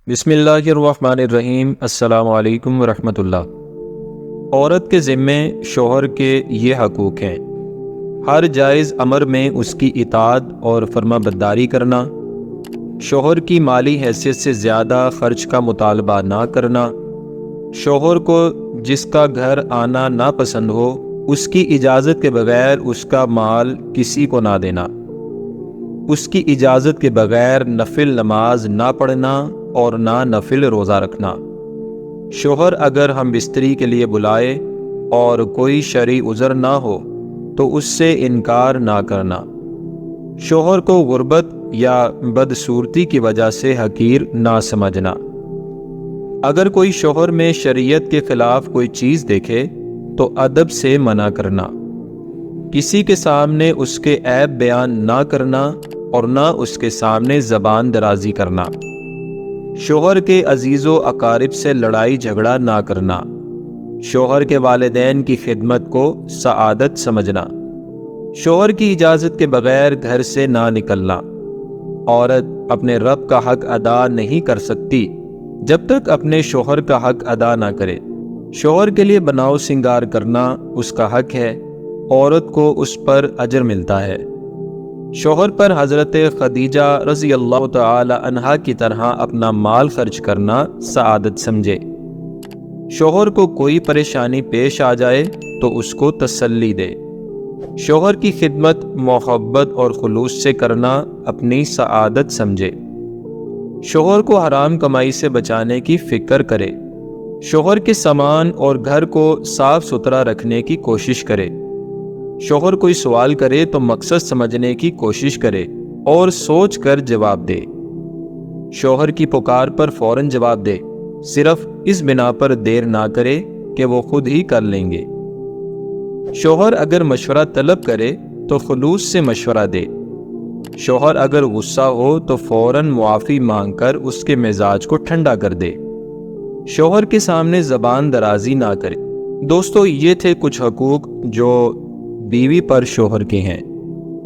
بسم اللہ الرحمن الرحیم۔ السلام علیکم ورحمۃ اللہ۔ عورت کے ذمے شوہر کے یہ حقوق ہیں: ہر جائز امر میں اس کی اطاعت اور فرما برداری کرنا، شوہر کی مالی حیثیت سے زیادہ خرچ کا مطالبہ نہ کرنا، شوہر کو جس کا گھر آنا ناپسند ہو اس کی اجازت کے بغیر اس کا مال کسی کو نہ دینا، اس کی اجازت کے بغیر نفل نماز نہ پڑھنا اور نہ نفل روزہ رکھنا، شوہر اگر ہم بستری کے لیے بلائے اور کوئی شرعی عذر نہ ہو تو اس سے انکار نہ کرنا، شوہر کو غربت یا بدصورتی کی وجہ سے حقیر نہ سمجھنا، اگر کوئی شوہر میں شریعت کے خلاف کوئی چیز دیکھے تو ادب سے منع کرنا، کسی کے سامنے اس کے عیب بیان نہ کرنا اور نہ اس کے سامنے زبان درازی کرنا، شوہر کے عزیز و اقارب سے لڑائی جھگڑا نہ کرنا، شوہر کے والدین کی خدمت کو سعادت سمجھنا، شوہر کی اجازت کے بغیر گھر سے نہ نکلنا، عورت اپنے رب کا حق ادا نہیں کر سکتی جب تک اپنے شوہر کا حق ادا نہ کرے، شوہر کے لیے بناؤ سنگار کرنا اس کا حق ہے، عورت کو اس پر اجر ملتا ہے، شوہر پر حضرت خدیجہ رضی اللہ تعالی عنہا کی طرح اپنا مال خرچ کرنا سعادت سمجھے، شوہر کو کوئی پریشانی پیش آ جائے تو اس کو تسلی دے، شوہر کی خدمت محبت اور خلوص سے کرنا اپنی سعادت سمجھے، شوہر کو حرام کمائی سے بچانے کی فکر کرے، شوہر کے سامان اور گھر کو صاف ستھرا رکھنے کی کوشش کرے، شوہر کوئی سوال کرے تو مقصد سمجھنے کی کوشش کرے اور سوچ کر جواب دے، شوہر کی پکار پر فوراً جواب دے، صرف اس بنا پر دیر نہ کرے کہ وہ خود ہی کر لیں گے، شوہر اگر مشورہ طلب کرے تو خلوص سے مشورہ دے، شوہر اگر غصہ ہو تو فوراً معافی مانگ کر اس کے مزاج کو ٹھنڈا کر دے، شوہر کے سامنے زبان درازی نہ کرے۔ دوستو، یہ تھے کچھ حقوق جو بیوی پر شوہر کے ہیں۔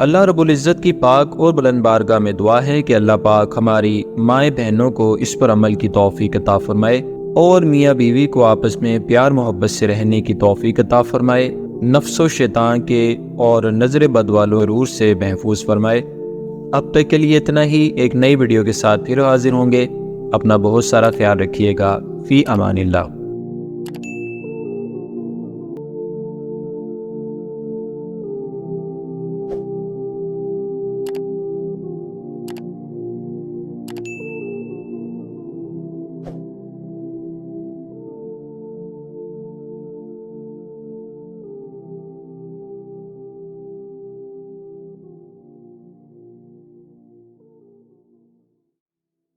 اللہ رب العزت کی پاک اور بلند بارگاہ میں دعا ہے کہ اللہ پاک ہماری مائیں بہنوں کو اس پر عمل کی توفیق عطا فرمائے اور میاں بیوی کو آپس میں پیار محبت سے رہنے کی توفیق عطا فرمائے، نفس و شیطان کے اور نظر بد والو غرور سے محفوظ فرمائے۔ اب تک کے لیے اتنا ہی، ایک نئی ویڈیو کے ساتھ پھر حاضر ہوں گے۔ اپنا بہت سارا خیال رکھیے گا۔ فی امان اللہ۔